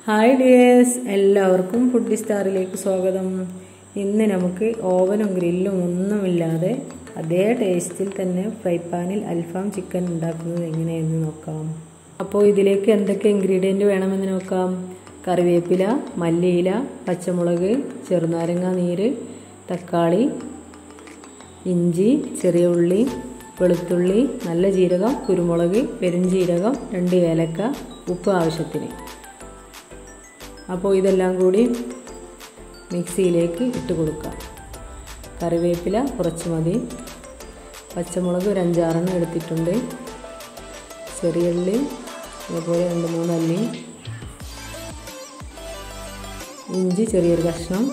Hi dears, എല്ലാവർക്കും foodie സ്റ്റാറിലേക്ക് സ്വാഗതം. ഇന്ന് നമുക്ക് ഓവനും ഗ്രില്ലും ഒന്നുമില്ലാതെ അതേ ടേസ്റ്റിൽ തന്നെ ഫ്രൈ പാനിൽ അൽഫാം ചിക്കൻ ഉണ്ടാക്കുന്നത് എങ്ങനെയെന്ന് നോക്കാം. അപ്പോൾ ഇതിലേക്ക് എന്തൊക്കെ ഇൻഗ്രീഡിയൻറ്റ് വേണമെന്ന് നോക്കാം. കറിവേപ്പില, മല്ലിയില, പച്ചമുളക്, ചെറുനാരങ്ങ നീര്, തക്കാളി, ഇഞ്ചി, ചെറിയ ഉള്ളി, വെളുത്തുള്ളി, നല്ല ജീരകം, കുരുമുളക്, പെരുംജീരകം, 2 ഏലക്ക, ഉപ്പ് ആവശ്യത്തിന്. അപ്പോൾ ഇതെല്ലാം കൂടി മിക്സിയിലേക്ക് ഇട്ട് കൊടുക്കാം. കറിവേപ്പില കുറച്ച് മതി, പച്ചമുളക് ഒരു 5-6 എടുത്തിട്ടുണ്ട്, ചെറിയ ഉള്ളി അതുപോലെ 2-3 അല്ലി, ഇഞ്ചി ചെറിയൊരു കഷ്ണം,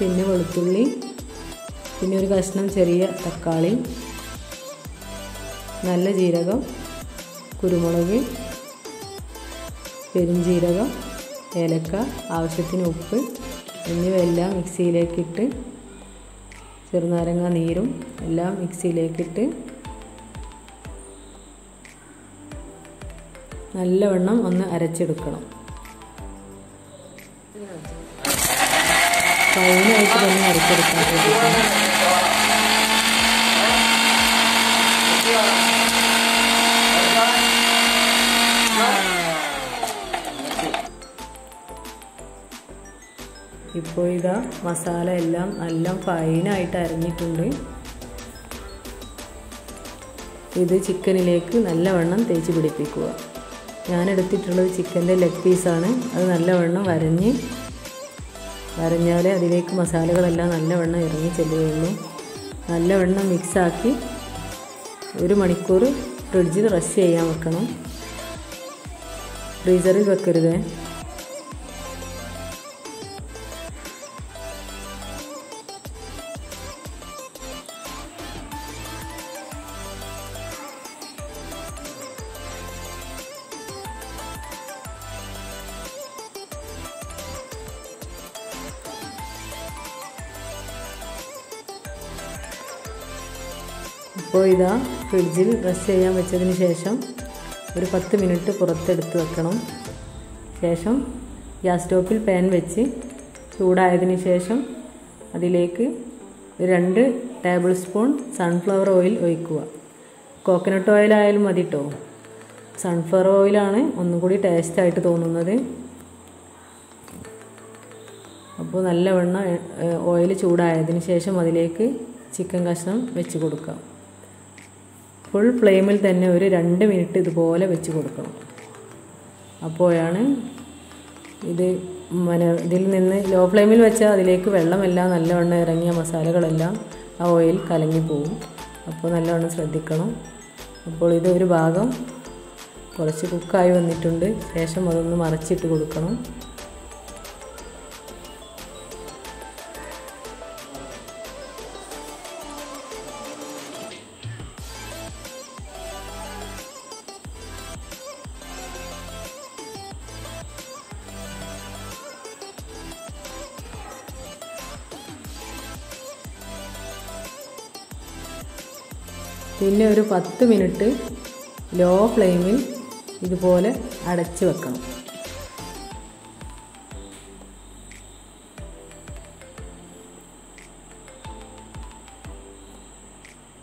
പിന്നെ വെളുത്തുള്ളി, പിന്നെ ഒരു കഷ്ണം ചെറിയ തക്കാളി, നല്ല ജീരകം, കുരുമുളക്, പെരുംജീരകം, ഏലക്ക, ആവശ്യത്തിന് ഉപ്പ് എന്നിവയെല്ലാം മിക്സിയിലേക്കിട്ട്, ചെറുനാരങ്ങ നീരും എല്ലാം മിക്സിയിലേക്കിട്ട് നല്ലവണ്ണം ഒന്ന് അരച്ചെടുക്കണം. ഫൈനായിട്ട് തന്നെ അരച്ചെടുക്കാൻ ശ്രദ്ധിക്കണം. ഇപ്പോൾ ഇതാ മസാല എല്ലാം ഫൈനായിട്ട് അരഞ്ഞിട്ടുണ്ട്. ഇത് ചിക്കനിലേക്ക് നല്ലവണ്ണം തേച്ച് പിടിപ്പിക്കുക. ഞാൻ എടുത്തിട്ടുള്ളത് ചിക്കൻ്റെ ലെഗ് പീസാണ്. അത് നല്ലവണ്ണം വരഞ്ഞാലേ അതിലേക്ക് മസാലകളെല്ലാം നല്ലവണ്ണം ഇറങ്ങി ചെല്ലുകയുള്ളൂ. നല്ലവണ്ണം മിക്സാക്കി 1 മണിക്കൂർ ഫ്രിഡ്ജിൽ റെസ്റ്റ് ചെയ്യാൻ വെക്കണം. ഫ്രീസറിൽ വെക്കരുത്. അപ്പോൾ ഇതാ ഫ്രിഡ്ജിൽ റെസ്റ്റ് ചെയ്യാൻ വെച്ചതിന് ശേഷം ഒരു 10 മിനിറ്റ് പുറത്തെടുത്ത് വെക്കണം. ശേഷം ഗ്യാസ് സ്റ്റോപ്പിൽ പാൻ വെച്ച് ചൂടായതിന് ശേഷം അതിലേക്ക് 2 ടേബിൾ സ്പൂൺ സൺഫ്ലവർ ഓയിൽ ഒഴിക്കുക. കോക്കനട്ട് ഓയിലായാലും മതി കേട്ടോ. സൺഫ്ലവർ ഓയിലാണ് ഒന്നും കൂടി ടേസ്റ്റായിട്ട് തോന്നുന്നത്. അപ്പോൾ നല്ലവണ്ണം ഓയിൽ ചൂടായതിന് ശേഷം അതിലേക്ക് ചിക്കൻ കഷ്ണം വെച്ച് കൊടുക്കാം. ഫുൾ ഫ്ലെയിമിൽ തന്നെ ഒരു 2 മിനിറ്റ് ഇതുപോലെ വെച്ച് കൊടുക്കണം. അപ്പോഴാണ് ഇതിൽ നിന്ന് ലോ ഫ്ലെയിമിൽ വെച്ചാൽ അതിലേക്ക് വെള്ളമെല്ലാം നല്ലവണ്ണം ഇറങ്ങിയ മസാലകളെല്ലാം ആ ഓയിൽ കലങ്ങിപ്പോവും. അപ്പോൾ നല്ലവണ്ണം ശ്രദ്ധിക്കണം. അപ്പോൾ ഇത് ഒരു ഭാഗം കുറച്ച് കുക്കായി വന്നിട്ടുണ്ട്. ശേഷം അതൊന്ന് മറിച്ചിട്ട് കൊടുക്കണം. പിന്നെ ഒരു 10 മിനിറ്റ് ലോ ഫ്ലെയിമിൽ ഇതുപോലെ അടച്ച് വെക്കണം.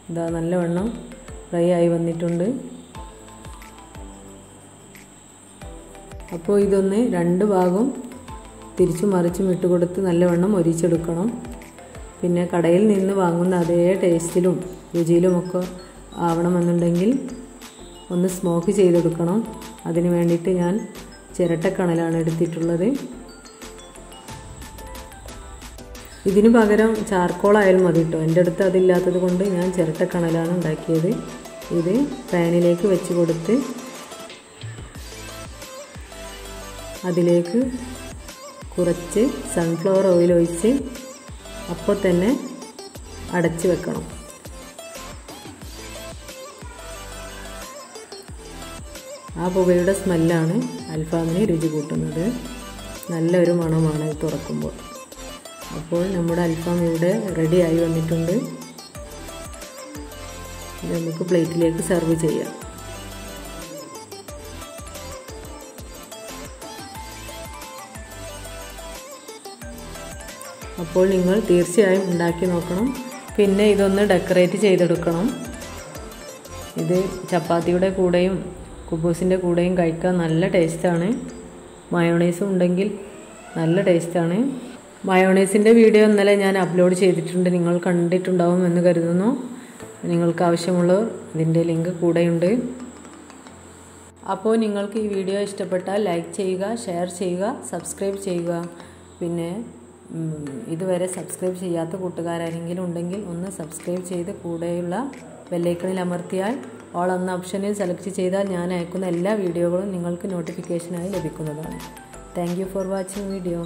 ഇതാ നല്ലവണ്ണം ഫ്രൈ ആയി വന്നിട്ടുണ്ട്. അപ്പോൾ ഇതൊന്ന് 2 ഭാഗം തിരിച്ചും മറിച്ചും ഇട്ട് കൊടുത്ത് നല്ലവണ്ണം മൊരിച്ചെടുക്കണം. പിന്നെ കടയിൽ നിന്ന് വാങ്ങുന്ന അതേ ടേസ്റ്റിലും രുചിയിലുമൊക്കെ ആവണമെന്നുണ്ടെങ്കിൽ ഒന്ന് സ്മോക്ക് ചെയ്തെടുക്കണം. അതിന് വേണ്ടിയിട്ട് ഞാൻ ചിരട്ടക്കണലാണ് എടുത്തിട്ടുള്ളത്. ഇതിന് പകരം ചാർക്കോളായാലും മതി കേട്ടോ. എൻ്റെ അടുത്ത് അതില്ലാത്തത് കൊണ്ട് ഞാൻ ചിരട്ടക്കണലാണ് ഉണ്ടാക്കിയത്. ഇത് പാനിലേക്ക് വെച്ച് കൊടുത്ത് അതിലേക്ക് കുറച്ച് സൺഫ്ലവർ ഓയിൽ ഒഴിച്ച് അപ്പോൾ തന്നെ അടച്ച് വെക്കണം. ആ പുകയുടെ സ്മെല്ലാണ് അൽഫാമിന് രുചി കൂട്ടുന്നത്. നല്ലൊരു മണമാണ് ഇത് തുറക്കുമ്പോൾ. അപ്പോൾ നമ്മുടെ അൽഫാം ഇവിടെ റെഡിയായി വന്നിട്ടുണ്ട്. ഇത് നമുക്ക് പ്ലേറ്റിലേക്ക് സെർവ് ചെയ്യാം. അപ്പോൾ നിങ്ങൾ തീർച്ചയായും ഉണ്ടാക്കി നോക്കണം. പിന്നെ ഇതൊന്ന് ഡെക്കറേറ്റ് ചെയ്തെടുക്കണം. ഇത് ചപ്പാത്തിയുടെ കൂടെയും കുബൂസിൻ്റെ കൂടെയും കഴിക്കാൻ നല്ല ടേസ്റ്റാണ്. മയോണൈസും ഉണ്ടെങ്കിൽ നല്ല ടേസ്റ്റാണ്. മയോണൈസിൻ്റെ വീഡിയോ ഇന്നലെ ഞാൻ അപ്ലോഡ് ചെയ്തിട്ടുണ്ട്. നിങ്ങൾ കണ്ടിട്ടുണ്ടാവും എന്ന് കരുതുന്നു. നിങ്ങൾക്ക് ആവശ്യമുള്ളവർ ഇതിൻ്റെ ലിങ്ക് കൂടെയുണ്ട്. അപ്പോൾ നിങ്ങൾക്ക് ഈ വീഡിയോ ഇഷ്ടപ്പെട്ടാൽ ലൈക്ക് ചെയ്യുക, ഷെയർ ചെയ്യുക, സബ്സ്ക്രൈബ് ചെയ്യുക. പിന്നെ ഇതുവരെ സബ്സ്ക്രൈബ് ചെയ്യാത്ത കൂട്ടുകാരെങ്കിലും ഉണ്ടെങ്കിൽ ഒന്ന് സബ്സ്ക്രൈബ് ചെയ്ത് കൂടെയുള്ള ബെല്ലൈക്കണിൽ അമർത്തിയാൽ ഓൾ എന്ന ഓപ്ഷനിൽ സെലക്ട് ചെയ്താൽ ഞാൻ അയക്കുന്ന എല്ലാ വീഡിയോകളും നിങ്ങൾക്ക് നോട്ടിഫിക്കേഷനായി ലഭിക്കുന്നതാണ്. Thank you for watching video.